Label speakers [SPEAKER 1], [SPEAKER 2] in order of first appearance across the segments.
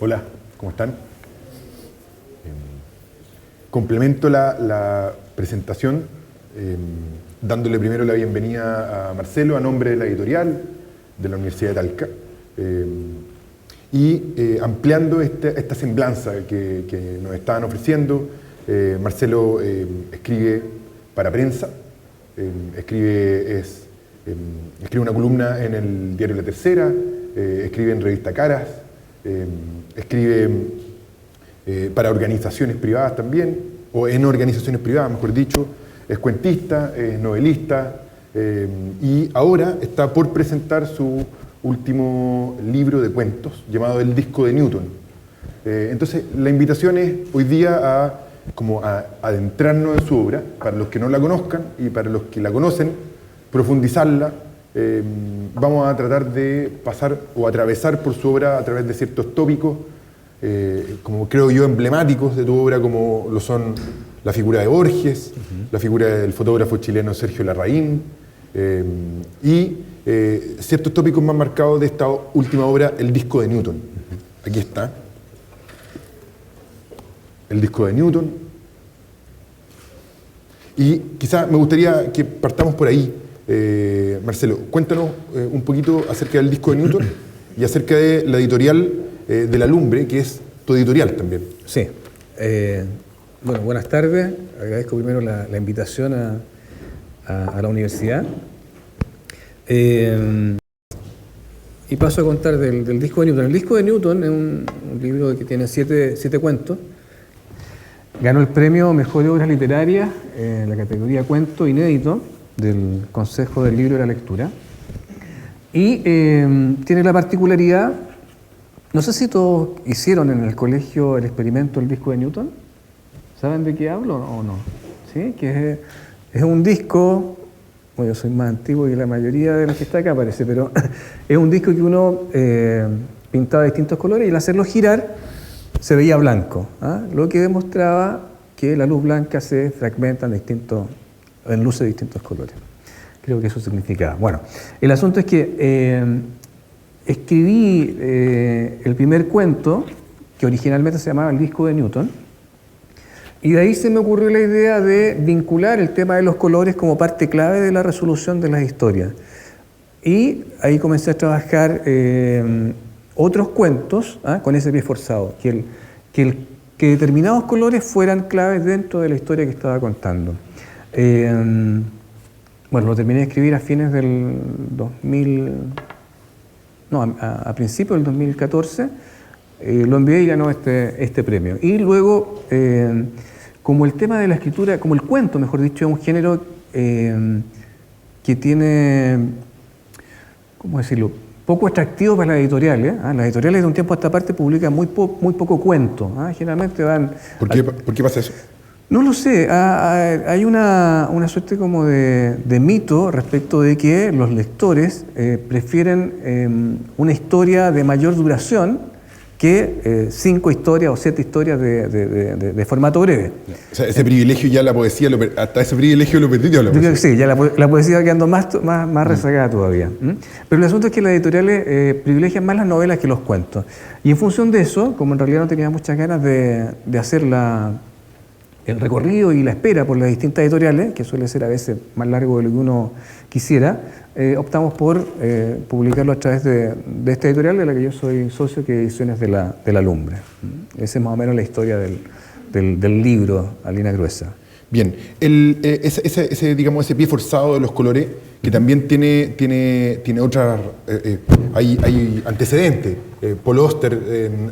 [SPEAKER 1] Hola, ¿cómo están? Complemento la presentación dándole primero la bienvenida a Marcelo a nombre de la editorial de la Universidad de Talca y ampliando esta semblanza que nos estaban ofreciendo. Marcelo escribe para prensa, escribe una columna en el diario La Tercera, escribe en revista Caras, escribe para organizaciones privadas también, o en organizaciones privadas, mejor dicho, es cuentista, es novelista, y ahora está por presentar su último libro de cuentos, llamado El disco de Newton. Entonces, la invitación es hoy día a adentrarnos en su obra, para los que no la conozcan y para los que la conocen, profundizarla. Vamos a tratar de pasar o atravesar por su obra a través de ciertos tópicos, como creo yo emblemáticos de tu obra, como lo son la figura de Borges, la figura del fotógrafo chileno Sergio Larraín, y ciertos tópicos más marcados de esta última obra, El disco de Newton. Aquí está. El disco de Newton. Y quizá me gustaría que partamos por ahí. Marcelo, cuéntanos un poquito acerca del disco de Newton y acerca de la editorial de La Lumbre, que es tu editorial también.
[SPEAKER 2] Sí. Bueno, buenas tardes. Agradezco primero la invitación a la universidad. Y paso a contar del disco de Newton. El disco de Newton es un libro que tiene siete cuentos. Ganó el premio Mejor Obras Literarias en la categoría Cuento Inédito del Consejo del Libro y la Lectura. Y tiene la particularidad, no sé si todos hicieron en el colegio el experimento del disco de Newton. ¿Saben de qué hablo o no? ¿Sí? Que es un disco, bueno, yo soy más antiguo que la mayoría de los que está acá parece, pero es un disco que uno pintaba de distintos colores y al hacerlo girar se veía blanco, lo que demostraba que la luz blanca se fragmenta en luces de distintos colores. Creo que eso significaba. Bueno, el asunto es que escribí el primer cuento, que originalmente se llamaba El disco de Newton, y de ahí se me ocurrió la idea de vincular el tema de los colores como parte clave de la resolución de las historias. Y ahí comencé a trabajar otros cuentos con ese pie forzado, que determinados colores fueran claves dentro de la historia que estaba contando. Bueno, lo terminé de escribir a fines del 2000, no, a principios del 2014, lo envié y ganó este premio. Y luego, como el tema de la escritura, como el cuento, mejor dicho, es un género que tiene, ¿cómo decirlo?, poco atractivo para las editoriales. Las editoriales de un tiempo a esta parte publican muy poco cuento. Generalmente van...
[SPEAKER 1] ¿Por qué pasa eso?
[SPEAKER 2] No lo sé. Hay una suerte como de mito respecto de que los lectores prefieren una historia de mayor duración que 5 historias o 7 historias de formato breve.
[SPEAKER 1] O sea, ese privilegio ya la poesía, hasta ese privilegio lo perdió la poesía.
[SPEAKER 2] Yo creo que sí, ya la poesía va quedando más rezagada todavía. Pero el asunto es que las editoriales privilegian más las novelas que los cuentos. Y en función de eso, como en realidad no tenía muchas ganas de hacer el recorrido y la espera por las distintas editoriales, que suele ser a veces más largo de lo que uno quisiera, optamos por publicarlo a través de esta editorial de la que yo soy socio, que es Ediciones de la Lumbre. Esa es más o menos la historia del libro a línea gruesa.
[SPEAKER 1] Bien, ese pie forzado de los colores, que también tiene otras, hay antecedentes. Paul Auster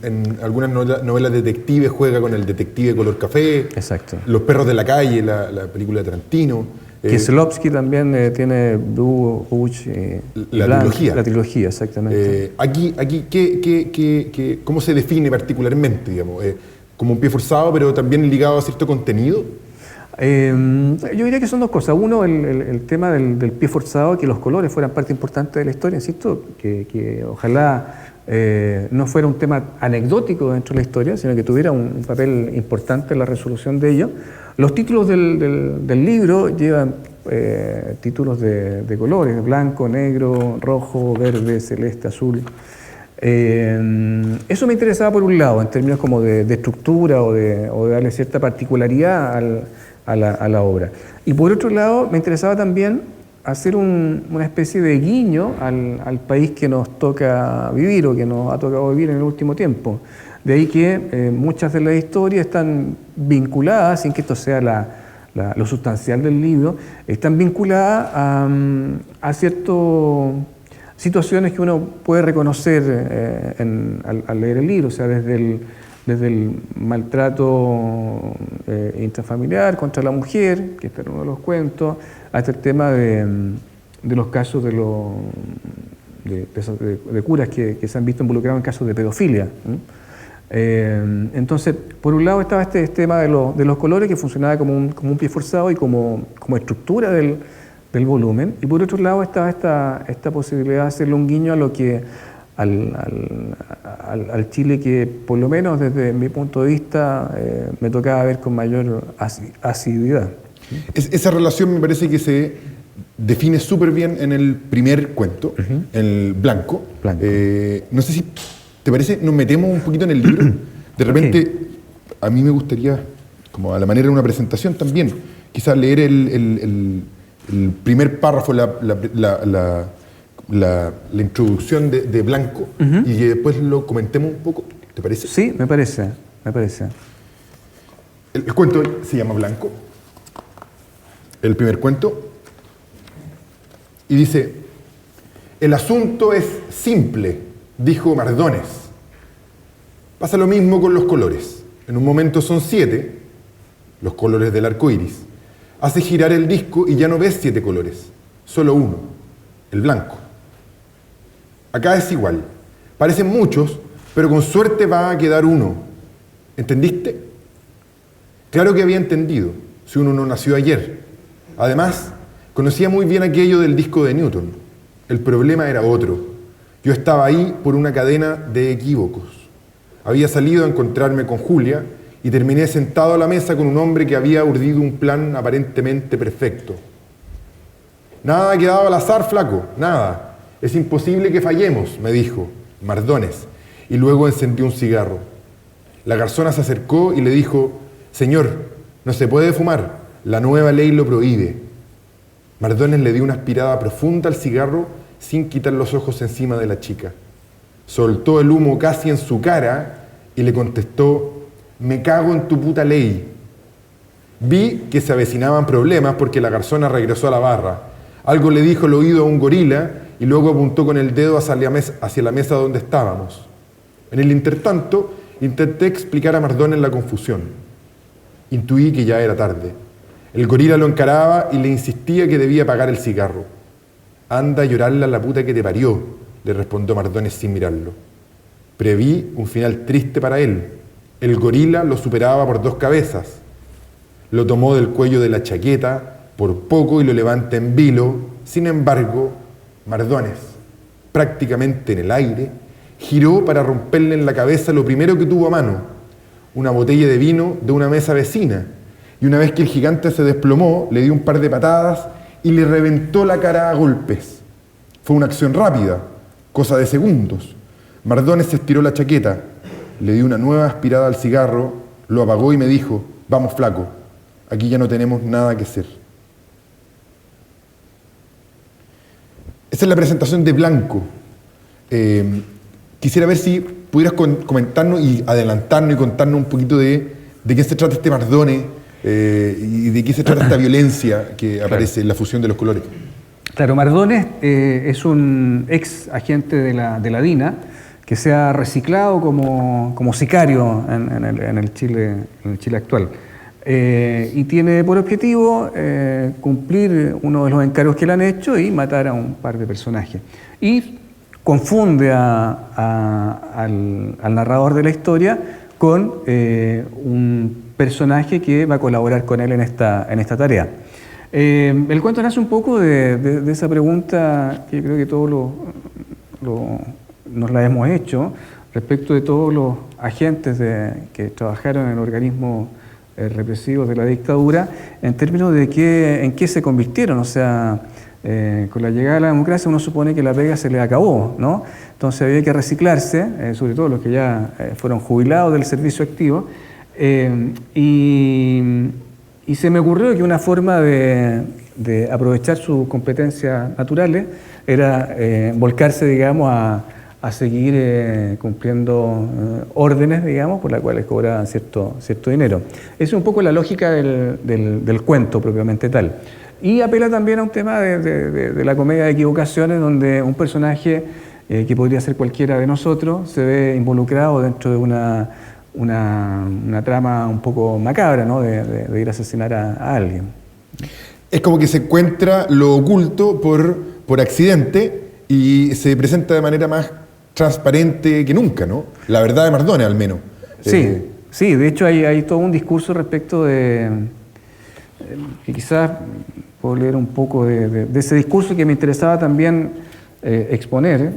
[SPEAKER 1] en algunas novelas detectives juega con el detective color café.
[SPEAKER 2] Exacto.
[SPEAKER 1] Los perros de la calle, la película de Tarantino.
[SPEAKER 2] Kieslowski también tiene Blue, Rouge y
[SPEAKER 1] la trilogía.
[SPEAKER 2] La trilogía, exactamente.
[SPEAKER 1] Aquí ¿cómo se define particularmente, digamos? Como un pie forzado, pero también ligado a cierto contenido.
[SPEAKER 2] Yo diría que son dos cosas. Uno, el tema del pie forzado, que los colores fueran parte importante de la historia, insisto, que ojalá no fuera un tema anecdótico dentro de la historia, sino que tuviera un papel importante en la resolución de ello. Los títulos del libro llevan títulos de colores, blanco, negro, rojo, verde, celeste, azul. Eso me interesaba por un lado, en términos como de estructura o de darle cierta particularidad a la obra. Y por otro lado, me interesaba también hacer una especie de guiño al país que nos toca vivir o que nos ha tocado vivir en el último tiempo. De ahí que muchas de las historias están vinculadas, sin que esto sea lo sustancial del libro, están vinculadas a ciertas situaciones que uno puede reconocer al leer el libro, o sea, desde el maltrato intrafamiliar contra la mujer, que este era uno de los cuentos, hasta el tema de los casos de curas que se han visto involucrados en casos de pedofilia. Entonces, por un lado estaba este tema de los colores, que funcionaba como un pie forzado y como estructura del volumen, y por otro lado estaba esta posibilidad de hacerle un guiño a lo que al Chile que, por lo menos desde mi punto de vista, me tocaba ver con mayor asiduidad.
[SPEAKER 1] Esa relación me parece que se define súper bien en el primer cuento, el Blanco. No sé si te parece, nos metemos un poquito en el libro. De repente, a mí me gustaría, como a la manera de una presentación también, quizás leer el primer párrafo, la introducción de Blanco, y después lo comentemos un poco, ¿te parece?
[SPEAKER 2] Sí, me parece.
[SPEAKER 1] El cuento se llama Blanco, el primer cuento, y dice: el asunto es simple, dijo Mardones. Pasa lo mismo con los colores. En un momento son 7, los colores del arco iris. Hace girar el disco y ya no ves 7 colores, solo uno, el blanco. Acá es igual. Parecen muchos, pero con suerte va a quedar uno. ¿Entendiste? Claro que había entendido, si uno no nació ayer. Además, conocía muy bien aquello del disco de Newton. El problema era otro. Yo estaba ahí por una cadena de equívocos. Había salido a encontrarme con Julia y terminé sentado a la mesa con un hombre que había urdido un plan aparentemente perfecto. Nada ha quedado al azar, flaco, nada. Es imposible que fallemos, me dijo Mardones, y luego encendió un cigarro. La garzona se acercó y le dijo: señor, no se puede fumar, la nueva ley lo prohíbe. Mardones le dio una aspirada profunda al cigarro sin quitar los ojos encima de la chica. Soltó el humo casi en su cara y le contestó: me cago en tu puta ley. Vi que se avecinaban problemas porque la garzona regresó a la barra. Algo le dijo al oído a un gorila y luego apuntó con el dedo hacia la mesa donde estábamos. En el intertanto, intenté explicar a Mardones la confusión. Intuí que ya era tarde. El gorila lo encaraba y le insistía que debía pagar el cigarro. Anda a llorarle a la puta que te parió, le respondió Mardones sin mirarlo. Preví un final triste para él. El gorila lo superaba por 2 cabezas. Lo tomó del cuello de la chaqueta por poco y lo levanta en vilo. Sin embargo, Mardones, prácticamente en el aire, giró para romperle en la cabeza lo primero que tuvo a mano, una botella de vino de una mesa vecina, y una vez que el gigante se desplomó, le dio un par de patadas y le reventó la cara a golpes. Fue una acción rápida, cosa de segundos. Mardones se estiró la chaqueta, le dio una nueva aspirada al cigarro, lo apagó y me dijo: vamos, flaco, aquí ya no tenemos nada que hacer. Esa es la presentación de Blanco. Quisiera ver si pudieras comentarnos y adelantarnos y contarnos un poquito de qué se trata este Mardones y de qué se trata esta violencia que aparece en la fusión de los colores.
[SPEAKER 2] Claro, Mardones es un ex agente de la DINA que se ha reciclado como sicario en el Chile actual. Y tiene por objetivo cumplir uno de los encargos que le han hecho y matar a un par de personajes. Y confunde al narrador de la historia con un personaje que va a colaborar con él en esta tarea. El cuento nace un poco de esa pregunta que yo creo que todos nos la hemos hecho respecto de todos los agentes que trabajaron en organismos represivos de la dictadura, en términos de en qué se convirtieron. O sea, Con la llegada de la democracia uno supone que la pega se le acabó, ¿no? Entonces había que reciclarse, sobre todo los que ya fueron jubilados del servicio activo, y se me ocurrió que una forma de aprovechar sus competencias naturales era volcarse, digamos, a seguir cumpliendo órdenes, digamos, por las cuales cobraban cierto dinero. Esa es un poco la lógica del cuento propiamente tal. Y apela también a un tema de la comedia de equivocaciones, donde un personaje que podría ser cualquiera de nosotros se ve involucrado dentro de una trama un poco macabra, ¿no? de ir a asesinar a alguien.
[SPEAKER 1] Es como que se encuentra lo oculto por accidente y se presenta de manera más transparente que nunca, ¿no? La verdad de Mardones, al menos.
[SPEAKER 2] Sí, de hecho hay todo un discurso respecto de... que quizás puedo leer un poco de ese discurso que me interesaba también exponer,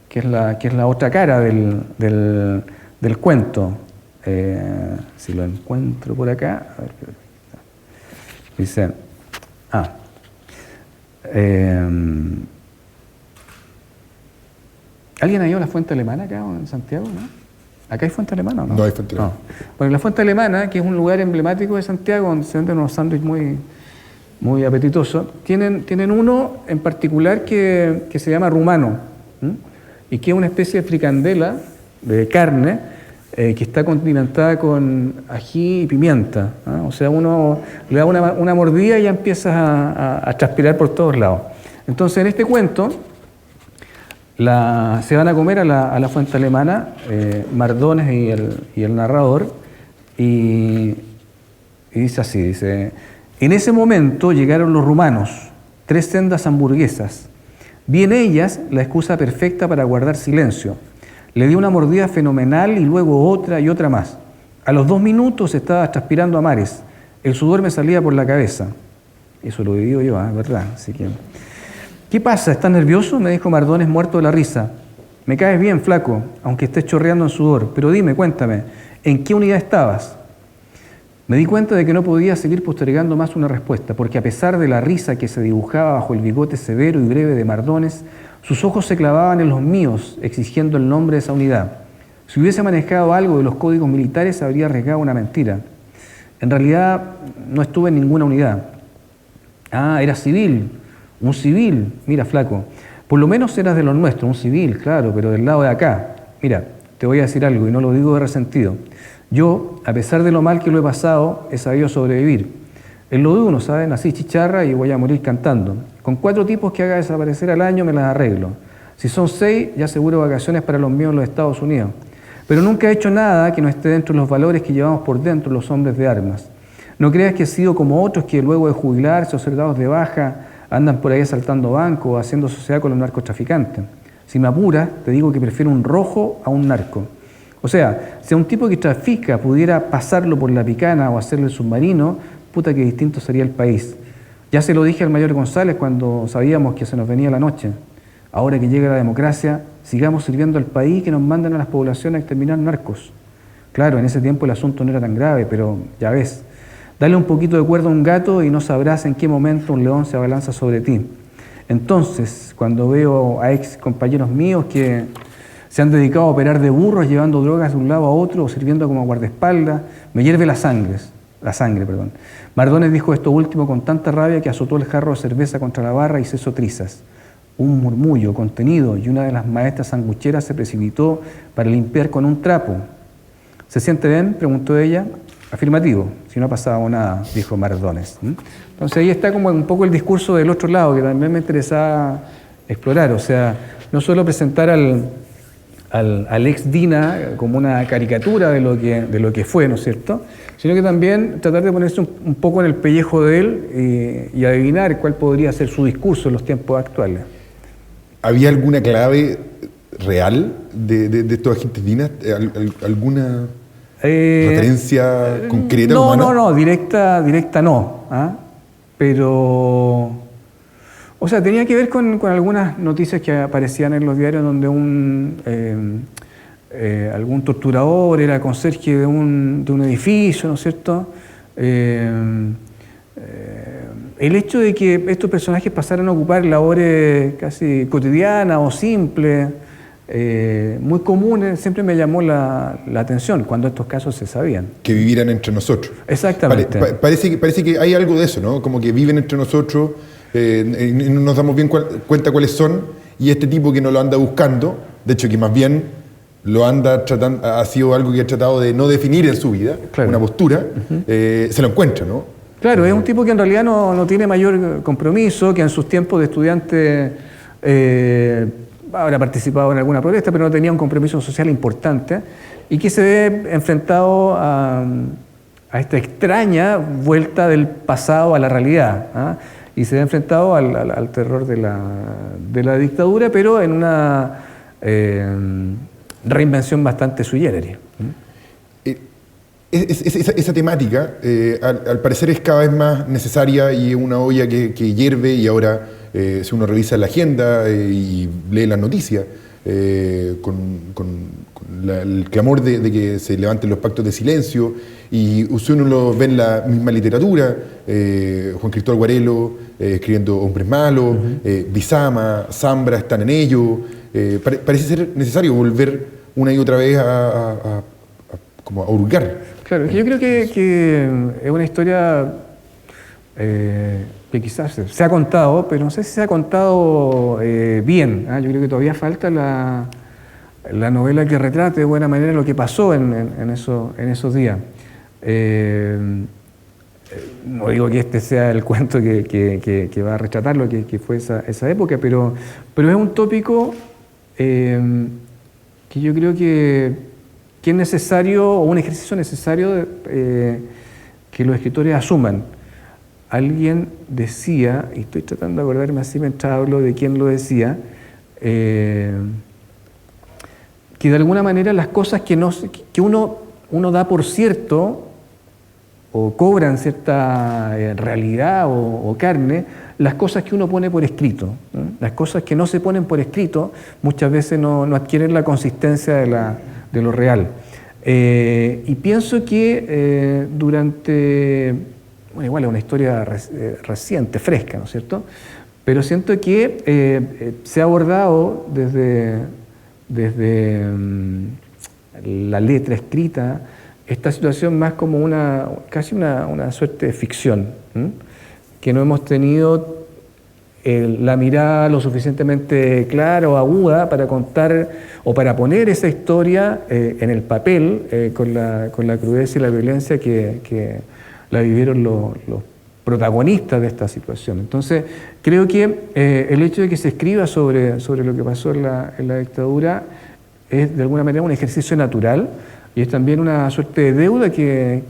[SPEAKER 2] que es la otra cara del cuento. Si lo encuentro por acá, a ver, dice, ¿alguien ha ido a la Fuente Alemana acá en Santiago, no? ¿Acá hay Fuente Alemana o no?
[SPEAKER 1] No hay Fuente Alemana.
[SPEAKER 2] No. Bueno, la Fuente Alemana, que es un lugar emblemático de Santiago, donde se venden unos sándwiches muy apetitosos, tienen uno en particular que se llama rumano, y que es una especie de fricandela de carne que está condimentada con ají y pimienta. O sea, uno le da una mordida y ya empiezas a transpirar por todos lados. Entonces, en este cuento, se van a comer a la Fuente Alemana, Mardones y el narrador, y dice así, dice: en ese momento llegaron los rumanos, 3 sendas hamburguesas. Vi en ellas la excusa perfecta para guardar silencio. Le di una mordida fenomenal y luego otra y otra más. A los 2 minutos estaba transpirando a mares. El sudor me salía por la cabeza. Eso lo viví yo, ¿verdad? Así que... ¿Qué pasa? ¿Estás nervioso?, me dijo Mardones, muerto de la risa. Me caes bien, flaco, aunque estés chorreando en sudor. Pero dime, cuéntame, ¿en qué unidad estabas? Me di cuenta de que no podía seguir postergando más una respuesta, porque a pesar de la risa que se dibujaba bajo el bigote severo y breve de Mardones, sus ojos se clavaban en los míos, exigiendo el nombre de esa unidad. Si hubiese manejado algo de los códigos militares, habría arriesgado una mentira. En realidad, no estuve en ninguna unidad. Era civil. Un civil, mira, flaco, por lo menos eras de los nuestros, un civil, claro, pero del lado de acá. Mira, te voy a decir algo y no lo digo de resentido. Yo, a pesar de lo mal que lo he pasado, he sabido sobrevivir. En lo de uno, ¿sabes? Nací chicharra y voy a morir cantando. Con 4 tipos que haga desaparecer al año me las arreglo. Si son 6, ya aseguro vacaciones para los míos en los Estados Unidos. Pero nunca he hecho nada que no esté dentro de los valores que llevamos por dentro los hombres de armas. No creas que he sido como otros que luego de jubilarse o ser dados de baja andan por ahí asaltando bancos o haciendo sociedad con los narcotraficantes. Si me apuras, te digo que prefiero un rojo a un narco. O sea, si a un tipo que trafica pudiera pasarlo por la picana o hacerle el submarino, puta que distinto sería el país. Ya se lo dije al mayor González cuando sabíamos que se nos venía la noche. Ahora que llega la democracia, sigamos sirviendo al país, que nos manden a las poblaciones a exterminar narcos. Claro, en ese tiempo el asunto no era tan grave, pero ya ves, dale un poquito de cuerda a un gato y no sabrás en qué momento un león se abalanza sobre ti. Entonces, cuando veo a ex compañeros míos que se han dedicado a operar de burros, llevando drogas de un lado a otro o sirviendo como guardaespaldas, me hierve la sangre. Mardones dijo esto último con tanta rabia que azotó el jarro de cerveza contra la barra y se hizo trizas. Un murmullo contenido y una de las maestras sangucheras se precipitó para limpiar con un trapo. ¿Se siente bien?, preguntó ella. Afirmativo, si no ha pasado nada, dijo Mardones. Entonces ahí está como un poco el discurso del otro lado, que también me interesaba explorar. O sea, no solo presentar al ex Dina como una caricatura de lo que fue, ¿no es cierto?, sino que también tratar de ponerse un poco en el pellejo de él y adivinar cuál podría ser su discurso en los tiempos actuales.
[SPEAKER 1] ¿Había alguna clave real de estos agentes Dina? ¿Alguna referencia concreta?
[SPEAKER 2] No, directa no. Pero, o sea, tenía que ver con algunas noticias que aparecían en los diarios donde algún torturador era conserje de un edificio, ¿no es cierto? el hecho de que estos personajes pasaran a ocupar labores casi cotidianas o simples, muy comunes, siempre me llamó la atención cuando estos casos se sabían.
[SPEAKER 1] Que vivieran entre nosotros.
[SPEAKER 2] Exactamente.
[SPEAKER 1] Parece que hay algo de eso, ¿no? Como que viven entre nosotros, no nos damos bien cuenta cuáles son, y este tipo que nos lo anda buscando, de hecho que más bien lo anda tratando, ha sido algo que ha tratado de no definir en su vida, claro, una postura, se lo encuentra, ¿no?
[SPEAKER 2] Claro, es un tipo que en realidad no tiene mayor compromiso, que en sus tiempos de estudiante habrá participado en alguna protesta, pero no tenía un compromiso social importante, y que se ve enfrentado a esta extraña vuelta del pasado a la realidad, ¿ah? Y se ve enfrentado al terror de la dictadura, pero en una reinvención bastante sui generis.
[SPEAKER 1] Esa temática, al parecer, es cada vez más necesaria y es una olla que hierve, y ahora, si uno revisa la agenda y lee las noticias, con el clamor de que se levanten los pactos de silencio, y si uno lo ve en la misma literatura, Juan Cristóbal Guarelo escribiendo Hombres Malos, Bizama, Zambra están en ello. Parece ser necesario volver una y otra vez como a hurgar. Claro,
[SPEAKER 2] yo creo que es una historia que quizás se ha contado, pero no sé si se ha contado bien. Yo creo que todavía falta la novela que retrate de buena manera lo que pasó en esos días. No digo que este sea el cuento que va a retratar lo que fue esa época, pero es un tópico que yo creo que es necesario, o un ejercicio necesario que los escritores asuman. Alguien decía, y estoy tratando de acordarme así mientras hablo de quién lo decía, que de alguna manera las cosas que uno da por cierto, o cobran cierta realidad o carne, las cosas que uno pone por escrito. Las cosas que no se ponen por escrito muchas veces no adquieren la consistencia de lo real. Y pienso que durante, bueno, igual es una historia reciente, fresca, ¿no es cierto? Pero siento que se ha abordado desde la letra escrita esta situación más como casi una suerte de ficción, que no hemos tenido la mirada lo suficientemente clara o aguda para contar o para poner esa historia en el papel con la crudeza y la violencia que la vivieron los protagonistas de esta situación. Entonces, creo que el hecho de que se escriba sobre lo que pasó en la dictadura es de alguna manera un ejercicio natural, y es también una suerte de deuda que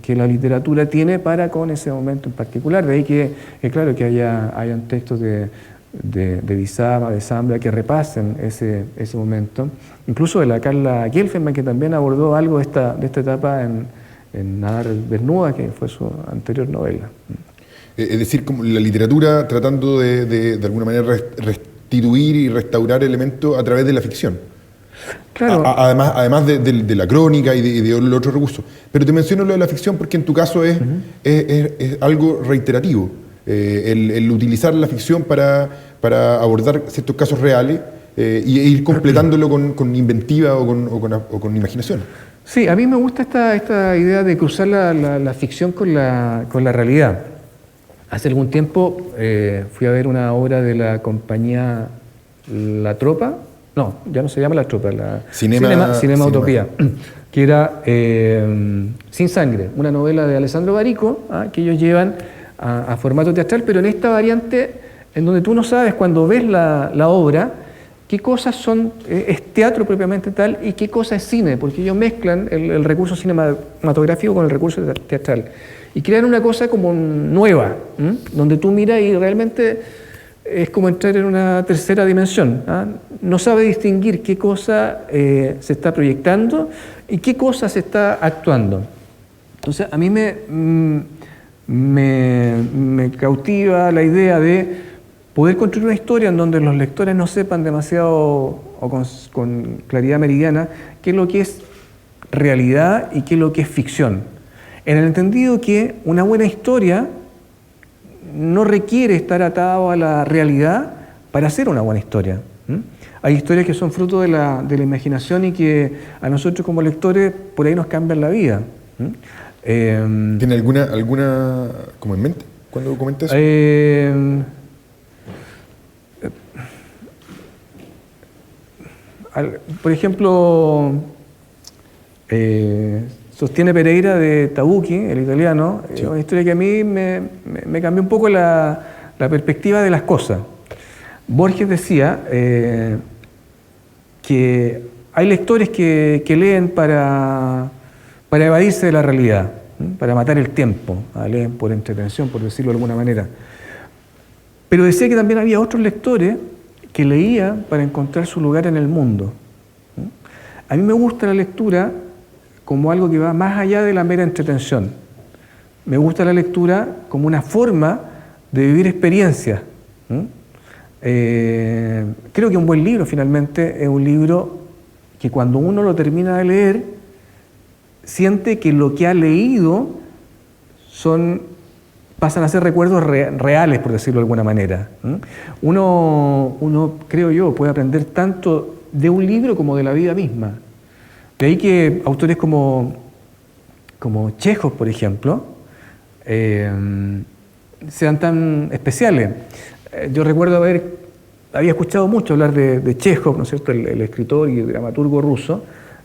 [SPEAKER 2] la literatura tiene para con ese momento en particular. De ahí que claro, que hayan textos de Bizama, de Zambra, que repasen ese momento. Incluso de la Carla Gelfenbein, que también abordó algo de esta etapa en Nadar Desnuda, que fue su anterior novela.
[SPEAKER 1] Es decir, como la literatura tratando de alguna manera restituir y restaurar elementos a través de la ficción. Claro. Además de la crónica y de los otros recursos. Pero te menciono lo de la ficción porque en tu caso es algo reiterativo. El utilizar la ficción para abordar ciertos casos reales e ir completándolo con inventiva o con imaginación.
[SPEAKER 2] Sí, a mí me gusta esta idea de cruzar la ficción con la realidad. Hace algún tiempo fui a ver una obra de la compañía La Tropa. No, ya no se llama La Tropa, Cinema Utopía, que era Sin Sangre, una novela de Alessandro Barico, que ellos llevan a formato teatral, pero en esta variante en donde tú no sabes cuando ves la obra qué cosas es teatro propiamente tal y qué cosa es cine, porque ellos mezclan el recurso cinematográfico con el recurso teatral y crean una cosa como nueva, donde tú miras y realmente es como entrar en una tercera dimensión. No sabe distinguir qué cosa se está proyectando y qué cosa se está actuando. Entonces, a mí me cautiva la idea de poder construir una historia en donde los lectores no sepan demasiado o con claridad meridiana qué es lo que es realidad y qué es lo que es ficción. En el entendido que una buena historia no requiere estar atado a la realidad para hacer una buena historia. Hay historias que son fruto de la imaginación y que a nosotros como lectores por ahí nos cambian la vida.
[SPEAKER 1] ¿Tiene alguna como en mente cuando comentas eso?
[SPEAKER 2] Por ejemplo, Sostiene Pereira de Tabucchi, el italiano, sí. Una historia que a mí me cambió un poco la perspectiva de las cosas. Borges decía que hay lectores que leen para evadirse de la realidad, para matar el tiempo, leen por entretención, por decirlo de alguna manera. Pero decía que también había otros lectores que leían para encontrar su lugar en el mundo. A mí me gusta la lectura como algo que va más allá de la mera entretención. Me gusta la lectura como una forma de vivir experiencias. Creo que un buen libro finalmente es un libro que cuando uno lo termina de leer siente que lo que ha leído pasan a ser recuerdos reales, por decirlo de alguna manera. Uno, creo yo, puede aprender tanto de un libro como de la vida misma. De ahí que autores como Chekhov, por ejemplo, sean tan especiales. Yo recuerdo había escuchado mucho hablar de Chekhov, ¿no es cierto?, el escritor y dramaturgo ruso.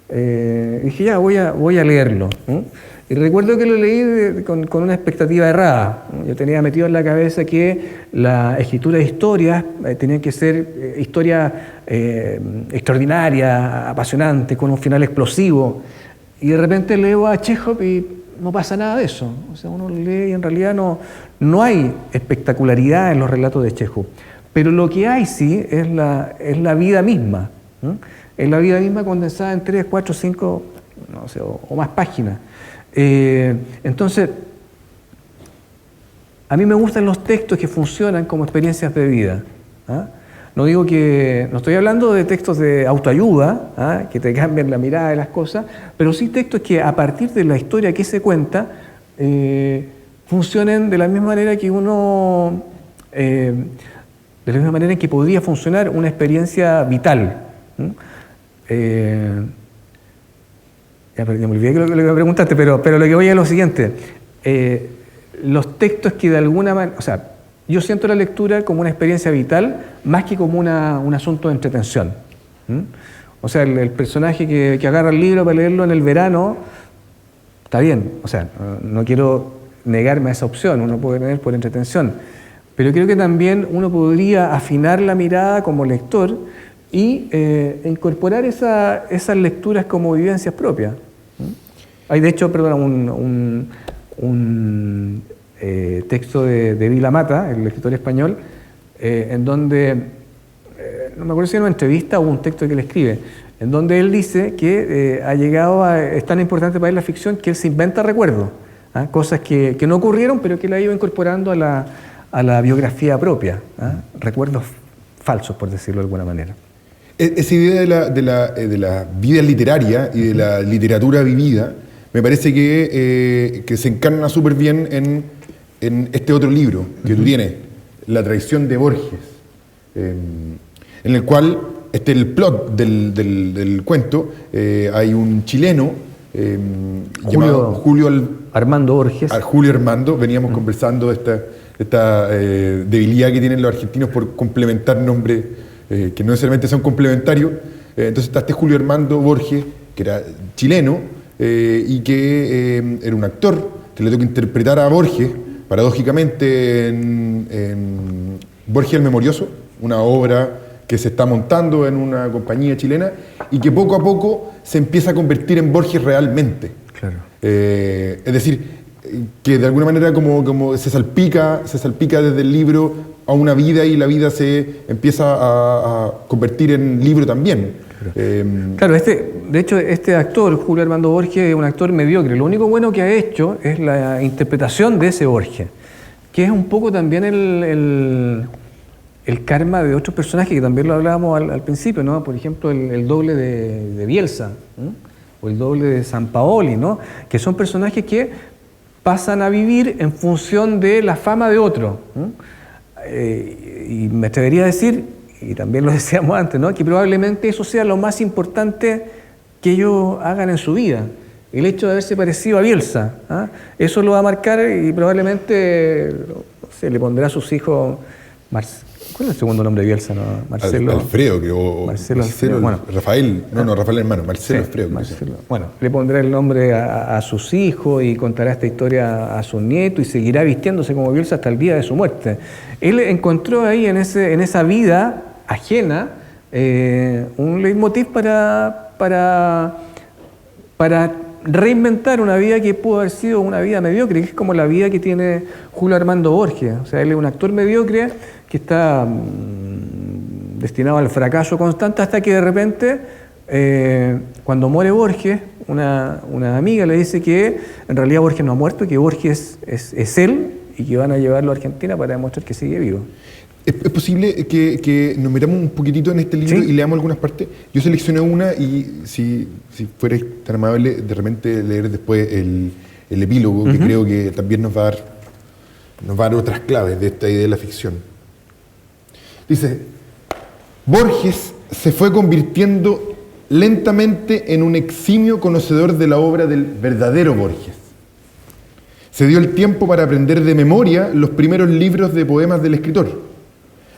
[SPEAKER 2] Dije, ya, voy a leerlo. Y recuerdo que lo leí con una expectativa errada. Yo tenía metido en la cabeza que la escritura de historias tenía que ser historia extraordinaria, apasionante, con un final explosivo. Y de repente leo a Chekhov y no pasa nada de eso. O sea, uno lee y en realidad no hay espectacularidad en los relatos de Chekhov. Pero lo que hay sí es la vida misma. Es la vida misma condensada en 3, 4, 5, no sé, o más páginas. Entonces, a mí me gustan los textos que funcionan como experiencias de vida. No estoy hablando de textos de autoayuda, que te cambian la mirada de las cosas, pero sí textos que a partir de la historia que se cuenta funcionen de la misma manera que de la misma manera en que podría funcionar una experiencia vital. Ya me olvidé lo que me preguntaste, pero lo que voy es lo siguiente. Los textos que de alguna manera... O sea, yo siento la lectura como una experiencia vital más que como un asunto de entretención. O sea, el personaje que agarra el libro para leerlo en el verano, está bien. O sea, no quiero negarme a esa opción, uno puede leer por entretención. Pero creo que también uno podría afinar la mirada como lector y incorporar esas lecturas como vivencias propias. Hay, de hecho, un texto de Vila Mata, el escritor español, en donde, no me acuerdo si era una entrevista o un texto que él escribe, en donde él dice que es tan importante para él la ficción que él se inventa recuerdos, cosas que no ocurrieron, pero que él ha ido incorporando a la biografía propia, recuerdos falsos, por decirlo de alguna manera.
[SPEAKER 1] Esa idea de la vida literaria y de la literatura vivida me parece que se encarna súper bien en este otro libro que tú tienes, La traición de Borges, en el cual el plot del cuento, hay un chileno llamado Julio
[SPEAKER 2] Armando Borges.
[SPEAKER 1] Julio Armando, veníamos conversando de esta debilidad que tienen los argentinos por complementar nombres que no necesariamente son complementarios. Entonces está Julio Armando Borges, que era chileno y que era un actor que le tocó interpretar a Borges, paradójicamente, en Borges el Memorioso, una obra que se está montando en una compañía chilena y que poco a poco se empieza a convertir en Borges realmente.
[SPEAKER 2] Claro.
[SPEAKER 1] Es decir, que de alguna manera como se salpica desde el libro a una vida y la vida se empieza a convertir en libro también.
[SPEAKER 2] Claro, de hecho, este actor, Julio Armando Borges, es un actor mediocre. Lo único bueno que ha hecho es la interpretación de ese Borges, que es un poco también el karma de otros personajes, que también lo hablábamos al principio, ¿no? Por ejemplo, el doble de Bielsa, o el doble de Sampaoli, ¿no? Que son personajes que pasan a vivir en función de la fama de otro. Y me atrevería a decir, y también lo decíamos antes, ¿no?, que probablemente eso sea lo más importante que ellos hagan en su vida. El hecho de haberse parecido a Bielsa, eso lo va a marcar y probablemente le pondrá a sus hijos... ¿Cuál es el segundo nombre de Bielsa? ¿No?
[SPEAKER 1] Marcelo Alfredo, creo.
[SPEAKER 2] Marcelo Alfredo. Bueno,
[SPEAKER 1] Rafael hermano, Marcelo Alfredo.
[SPEAKER 2] Marcelo. Bueno, le pondrá el nombre a sus hijos y contará esta historia a sus nietos y seguirá vistiéndose como Bielsa hasta el día de su muerte. Él encontró ahí en esa vida ajena un leitmotiv para reinventar una vida que pudo haber sido una vida mediocre, que es como la vida que tiene Julio Armando Borges. O sea, él es un actor mediocre que está destinado al fracaso constante hasta que de repente, cuando muere Borges, una amiga le dice que en realidad Borges no ha muerto, que Borges es él y que van a llevarlo a Argentina para demostrar que sigue vivo.
[SPEAKER 1] ¿Es posible que nos metamos un poquitito en este libro y leamos algunas partes? Yo seleccioné una y si fuerais tan amable de repente leer después el epílogo, que creo que también nos va a dar otras claves de esta idea de la ficción. Dice: Borges se fue convirtiendo lentamente en un eximio conocedor de la obra del verdadero Borges. Se dio el tiempo para aprender de memoria los primeros libros de poemas del escritor.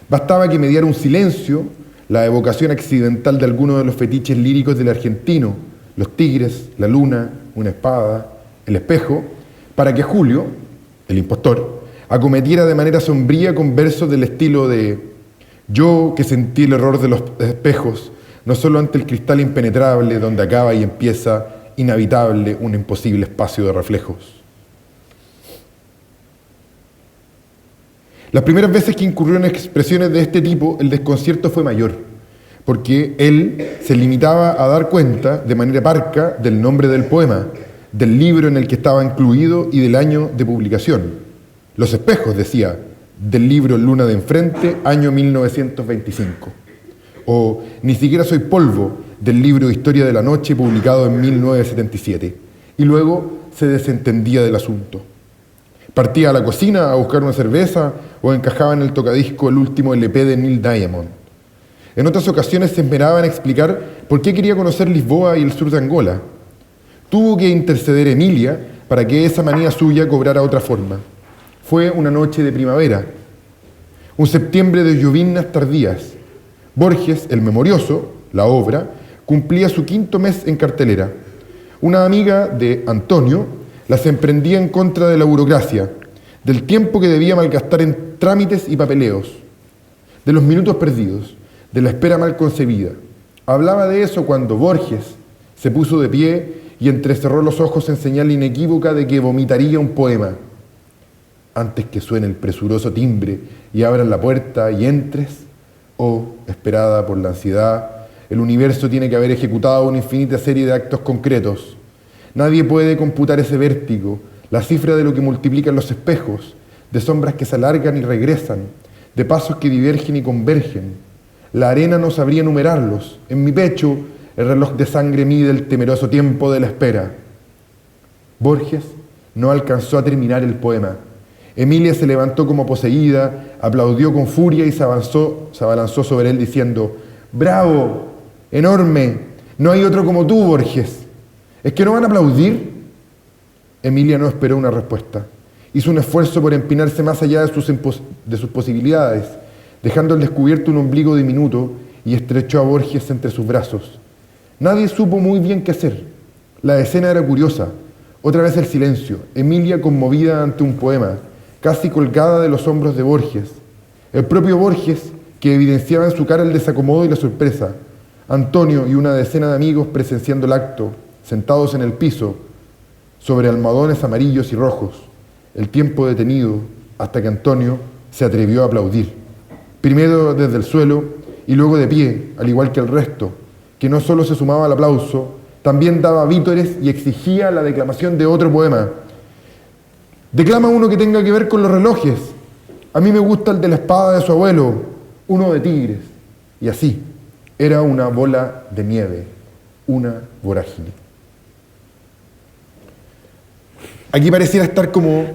[SPEAKER 1] Bastaba que mediara un silencio, la evocación accidental de alguno de los fetiches líricos del argentino, los tigres, la luna, una espada, el espejo, para que Julio, el impostor, acometiera de manera sombría con versos del estilo de: yo que sentí el error de los espejos, no solo ante el cristal impenetrable donde acaba y empieza inhabitable un imposible espacio de reflejos. Las primeras veces que incurrió en expresiones de este tipo, el desconcierto fue mayor, porque él se limitaba a dar cuenta, de manera parca, del nombre del poema, del libro en el que estaba incluido y del año de publicación. Los espejos, decía, del libro Luna de Enfrente, año 1925. O Ni siquiera soy polvo, del libro Historia de la Noche, publicado en 1977. Y luego se desentendía del asunto. Partía a la cocina a buscar una cerveza o encajaba en el tocadisco el último LP de Neil Diamond. En otras ocasiones se esmeraba en explicar por qué quería conocer Lisboa y el sur de Angola. Tuvo que interceder Emilia para que esa manía suya cobrara otra forma. Fue una noche de primavera, un septiembre de lloviznas tardías. Borges, el memorioso, la obra, cumplía su 5º mes en cartelera. Una amiga de Antonio las emprendía en contra de la burocracia, del tiempo que debía malgastar en trámites y papeleos, de los minutos perdidos, de la espera mal concebida. Hablaba de eso cuando Borges se puso de pie y entrecerró los ojos en señal inequívoca de que vomitaría un poema. Antes que suene el presuroso timbre y abran la puerta y entres, esperada por la ansiedad, el universo tiene que haber ejecutado una infinita serie de actos concretos. Nadie puede computar ese vértigo, la cifra de lo que multiplican los espejos, de sombras que se alargan y regresan, de pasos que divergen y convergen. La arena no sabría numerarlos. En mi pecho, el reloj de sangre mide el temeroso tiempo de la espera. Borges no alcanzó a terminar el poema. Emilia se levantó como poseída, aplaudió con furia y se abalanzó sobre él diciendo: ¡bravo! ¡Enorme! No hay otro como tú, Borges. ¿Es que no van a aplaudir? Emilia no esperó una respuesta. Hizo un esfuerzo por empinarse más allá de sus posibilidades, dejando al descubierto un ombligo diminuto, y estrechó a Borges entre sus brazos. Nadie supo muy bien qué hacer. La escena era curiosa. Otra vez el silencio. Emilia conmovida ante un poema, casi colgada de los hombros de Borges. El propio Borges, que evidenciaba en su cara el desacomodo y la sorpresa. Antonio y una decena de amigos presenciando el acto, sentados en el piso, sobre almohadones amarillos y rojos, el tiempo detenido hasta que Antonio se atrevió a aplaudir. Primero desde el suelo y luego de pie, al igual que el resto, que no solo se sumaba al aplauso, también daba vítores y exigía la declamación de otro poema. Declama uno que tenga que ver con los relojes. A mí me gusta el de la espada de su abuelo, uno de tigres. Y así, era una bola de nieve, una vorágine. aquí pareciera estar como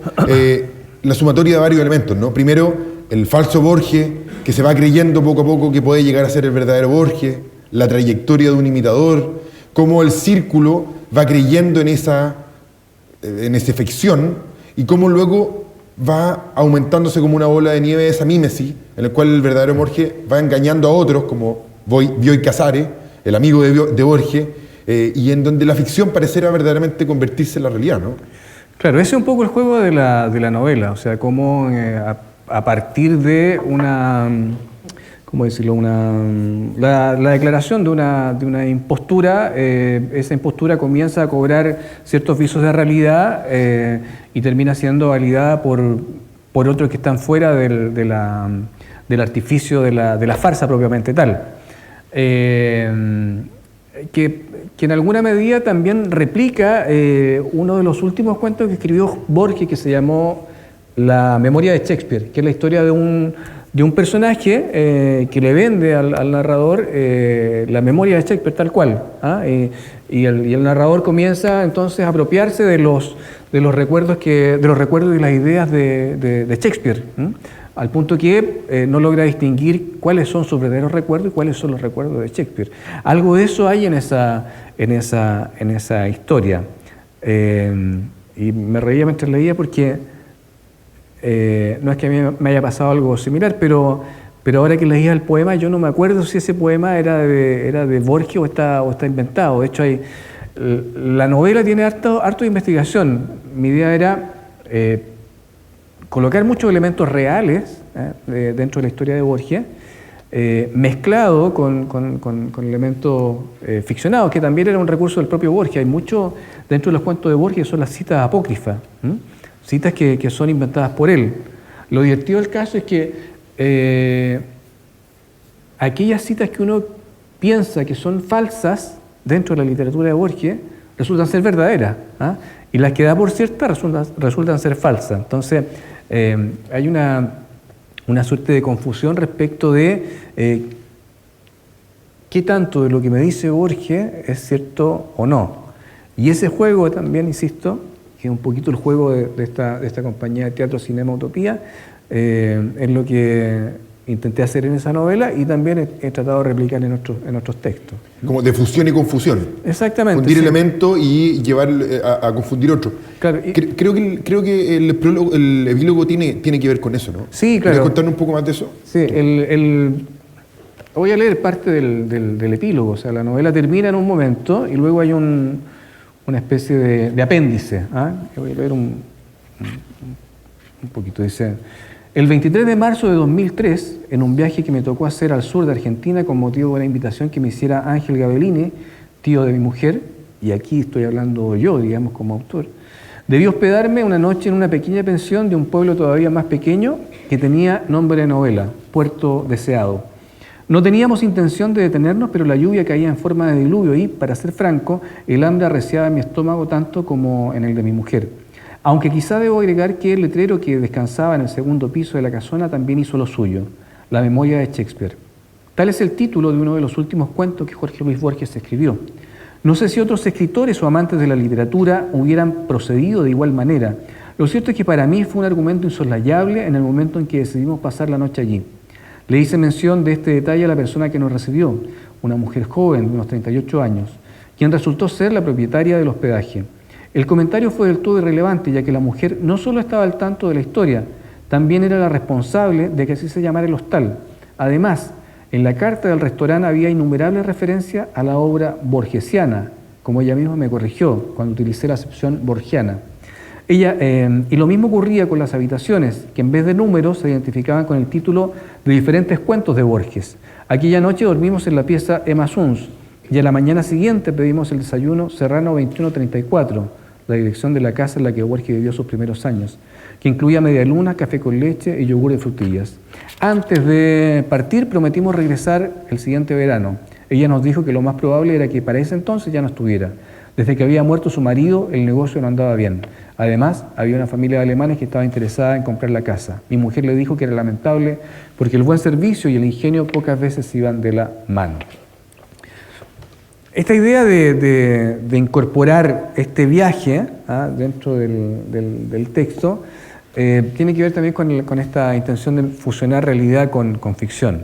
[SPEAKER 1] la sumatoria de varios elementos, ¿no? Primero, el falso Borges, que se va creyendo poco a poco que puede llegar a ser el verdadero Borges, la trayectoria de un imitador, cómo el círculo va creyendo en esa ficción y cómo luego va aumentándose como una bola de nieve esa mímesis, en el cual el verdadero Borges va engañando a otros, como Bioy Casares, el amigo de Borges, y en donde la ficción pareciera verdaderamente convertirse en la realidad, ¿no?
[SPEAKER 2] Claro, ese es un poco el juego de la novela, o sea, cómo a partir de una, ¿cómo decirlo? La declaración de una impostura, esa impostura comienza a cobrar ciertos visos de realidad y termina siendo validada por otros que están fuera del artificio de la farsa propiamente tal. Que en alguna medida también replica uno de los últimos cuentos que escribió Borges, que se llamó La memoria de Shakespeare, que es la historia de un personaje que le vende al narrador la memoria de Shakespeare tal cual, ¿ah? Y el narrador comienza entonces a apropiarse de los recuerdos y las ideas de Shakespeare, ¿m? Al punto que no logra distinguir cuáles son sus verdaderos recuerdos y cuáles son los recuerdos de Shakespeare. Algo de eso hay en esa historia. Y me reía mientras leía porque no es que a mí me haya pasado algo similar, pero ahora que leía el poema yo no me acuerdo si ese poema era de Borges o está inventado. De hecho, la novela tiene harto de investigación. Mi idea era colocar muchos elementos reales dentro de la historia de Borges, mezclado con elementos ficcionados, que también era un recurso del propio Borges. Hay mucho dentro de los cuentos de Borges, son las citas apócrifas, citas que son inventadas por él. Lo divertido del caso es que aquellas citas que uno piensa que son falsas dentro de la literatura de Borges resultan ser verdaderas, ¿ah? Y las que da por ciertas resultan ser falsas. Entonces, hay una suerte de confusión respecto de qué tanto de lo que me dice Borges es cierto o no. Y ese juego también, insisto, que es un poquito el juego de esta compañía de teatro Cinema Utopía, es lo que intenté hacer en esa novela y también he tratado de replicar en otros textos.
[SPEAKER 1] Como de fusión y confusión.
[SPEAKER 2] Exactamente.
[SPEAKER 1] Fundir
[SPEAKER 2] sí.
[SPEAKER 1] elementos y llevar a confundir otros. Claro, creo que el epílogo tiene que ver con eso, ¿no?
[SPEAKER 2] Sí, claro.
[SPEAKER 1] ¿Puedes contarnos un poco más de eso?
[SPEAKER 2] Sí, voy a leer parte del epílogo. O sea, la novela termina en un momento y luego hay una especie de apéndice. ¿Ah? Voy a leer un poquito. Dice: el 23 de marzo de 2003, en un viaje que me tocó hacer al sur de Argentina con motivo de una invitación que me hiciera Ángel Gabellini, tío de mi mujer, y aquí estoy hablando yo, digamos, como autor, debí hospedarme una noche en una pequeña pensión de un pueblo todavía más pequeño que tenía nombre de novela, Puerto Deseado. No teníamos intención de detenernos, pero la lluvia caía en forma de diluvio y, para ser franco, el hambre arreciaba en mi estómago tanto como en el de mi mujer. Aunque quizá debo agregar que el letrero que descansaba en el segundo piso de la casona también hizo lo suyo, La memoria de Shakespeare. Tal es el título de uno de los últimos cuentos que Jorge Luis Borges escribió. No sé si otros escritores o amantes de la literatura hubieran procedido de igual manera. Lo cierto es que para mí fue un argumento insoslayable en el momento en que decidimos pasar la noche allí. Le hice mención de este detalle a la persona que nos recibió, una mujer joven de unos 38 años, quien resultó ser la propietaria del hospedaje. El comentario fue del todo irrelevante, ya que la mujer no solo estaba al tanto de la historia, también era la responsable de que así se llamara el hostal. Además, en la carta del restaurante había innumerables referencias a la obra borgesiana, como ella misma me corrigió cuando utilicé la acepción borgiana. Y lo mismo ocurría con las habitaciones, que en vez de números se identificaban con el título de diferentes cuentos de Borges. Aquella noche dormimos en la pieza Emma Suns, y a la mañana siguiente pedimos el desayuno Serrano 2134, la dirección de la casa en la que Borges vivió sus primeros años, que incluía medialunas, café con leche y yogur de frutillas. Antes de partir prometimos regresar el siguiente verano. Ella nos dijo que lo más probable era que para ese entonces ya no estuviera. Desde que había muerto su marido, el negocio no andaba bien. Además, había una familia de alemanes que estaba interesada en comprar la casa. Mi mujer le dijo que era lamentable porque el buen servicio y el ingenio pocas veces iban de la mano. esta idea de incorporar este viaje dentro del texto tiene que ver también con esta intención de fusionar realidad con ficción.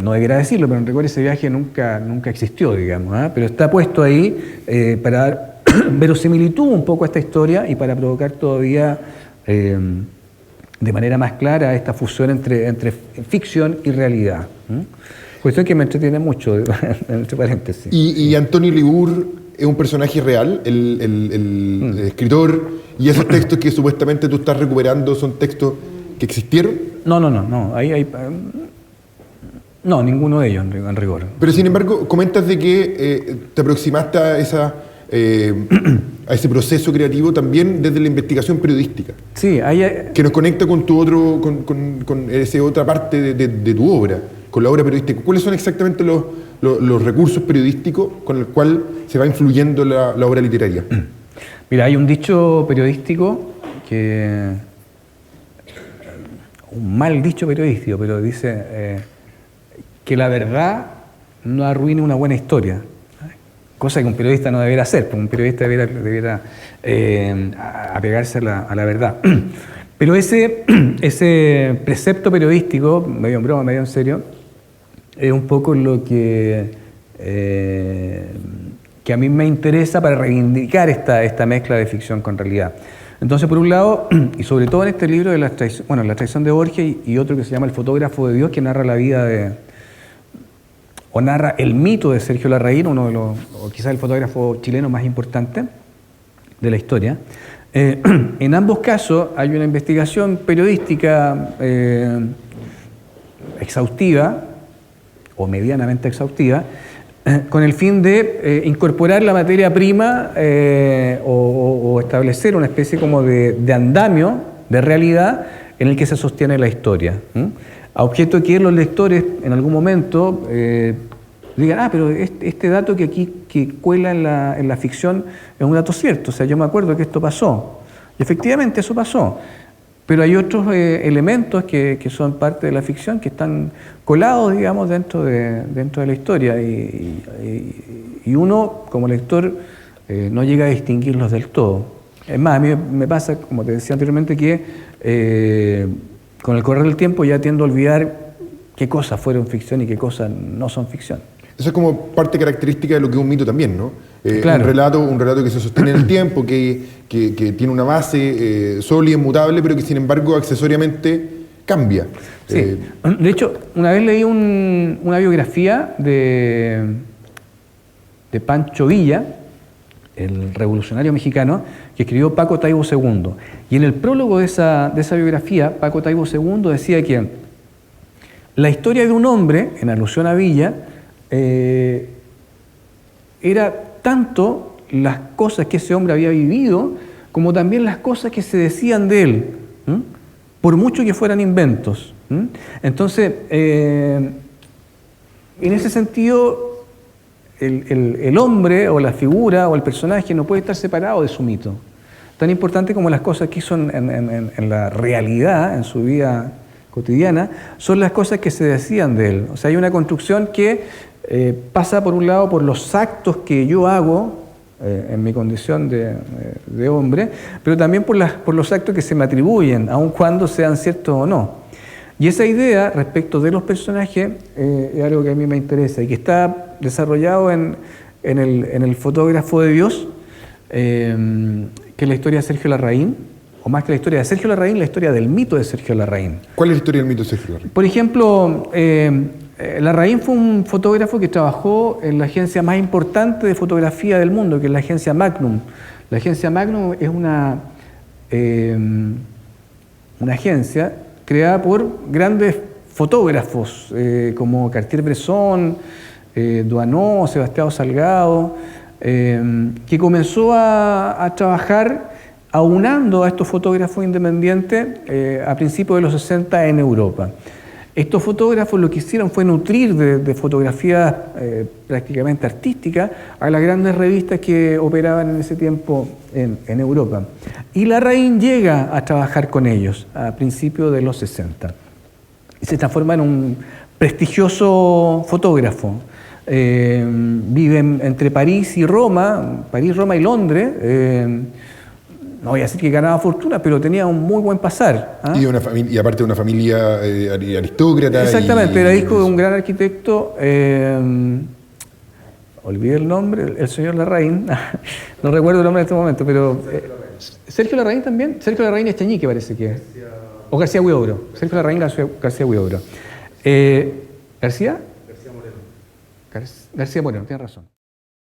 [SPEAKER 2] No debiera decirlo, pero en rigor ese viaje nunca existió, digamos, pero está puesto ahí para dar verosimilitud un poco a esta historia y para provocar todavía de manera más clara esta fusión entre ficción y realidad. Cuestión que me entretiene mucho, entre paréntesis.
[SPEAKER 1] Y Antonio Libur es un personaje real, el escritor, y esos textos que supuestamente tú estás recuperando son textos que existieron.
[SPEAKER 2] No. No, ninguno de ellos en rigor.
[SPEAKER 1] Pero sin embargo, comentas de que te aproximaste a ese proceso creativo también desde la investigación periodística.
[SPEAKER 2] Sí,
[SPEAKER 1] que nos conecta con tu otro, con esa otra parte de tu obra, con la obra periodística. ¿Cuáles son exactamente los recursos periodísticos con el cual se va influyendo la obra literaria?
[SPEAKER 2] Mira, hay un dicho periodístico un mal dicho periodístico, pero dice que la verdad no arruine una buena historia. Cosa que un periodista no debiera hacer, porque un periodista debiera apegarse a la verdad. Pero ese precepto periodístico, medio en broma, medio en serio, es un poco lo que a mí me interesa para reivindicar esta mezcla de ficción con realidad. Entonces, por un lado, y sobre todo en este libro de la traición de Borges y otro que se llama El fotógrafo de Dios, que narra la vida o narra el mito de Sergio Larraín, uno de o quizás el fotógrafo chileno más importante de la historia. En ambos casos hay una investigación periodística exhaustiva, o medianamente exhaustiva, con el fin de incorporar la materia prima o establecer una especie como de andamio, de realidad, en el que se sostiene la historia. A objeto de que los lectores en algún momento digan, pero este dato que cuela en la ficción es un dato cierto, o sea, yo me acuerdo que esto pasó. Y efectivamente eso pasó, pero hay otros elementos que son parte de la ficción que están colados, digamos, dentro de la historia y uno, como lector, no llega a distinguirlos del todo. Es más, a mí me pasa, como te decía anteriormente, que con el correr del tiempo ya tiendo a olvidar qué cosas fueron ficción y qué cosas no son ficción.
[SPEAKER 1] Eso es como parte característica de lo que es un mito también, ¿no?
[SPEAKER 2] Claro.
[SPEAKER 1] Un relato que se sostiene en el tiempo, que tiene una base sólida, inmutable, pero que sin embargo accesoriamente cambia.
[SPEAKER 2] Sí. De hecho, una vez leí una biografía de Pancho Villa, el revolucionario mexicano, que escribió Paco Taibo II. Y en el prólogo de esa biografía, Paco Taibo II decía que la historia de un hombre, en alusión a Villa, era tanto las cosas que ese hombre había vivido, como también las cosas que se decían de él, por mucho que fueran inventos. Entonces, en ese sentido, el hombre o la figura o el personaje no puede estar separado de su mito. Tan importante como las cosas que hizo en la realidad, en su vida cotidiana, son las cosas que se decían de él. O sea, hay una construcción que pasa por un lado por los actos que yo hago en mi condición de hombre, pero también por los actos que se me atribuyen, aun cuando sean ciertos o no. Y esa idea respecto de los personajes es algo que a mí me interesa y que está desarrollado en el fotógrafo de Dios, que es la historia de Sergio Larraín, o más que la historia de Sergio Larraín, la historia del mito de Sergio Larraín.
[SPEAKER 1] ¿Cuál es la historia del mito de Sergio Larraín?
[SPEAKER 2] Por ejemplo, Larraín fue un fotógrafo que trabajó en la agencia más importante de fotografía del mundo, que es la agencia Magnum. La agencia Magnum es una agencia creada por grandes fotógrafos como Cartier-Bresson, Doisneau, Sebastião Salgado, que comenzó a trabajar aunando a estos fotógrafos independientes a principios de los 60 en Europa. Estos fotógrafos lo que hicieron fue nutrir de fotografías prácticamente artísticas a las grandes revistas que operaban en ese tiempo en Europa. Y Larraín llega a trabajar con ellos a principios de los 60. Y se transforma en un prestigioso fotógrafo. vive entre París, Roma y Londres. No voy a decir que ganaba fortuna, pero tenía un muy buen pasar.
[SPEAKER 1] Y, y aparte de una familia aristócrata.
[SPEAKER 2] Exactamente, era hijo de un gran arquitecto, olvidé el nombre, el señor Larraín, no recuerdo el nombre en este momento, pero... Sergio Larraín también, Sergio Larraín Echeñique parece que es. O García Huidobro, Sergio Larraín García Huidobro. ¿García? García Moreno, tienes razón.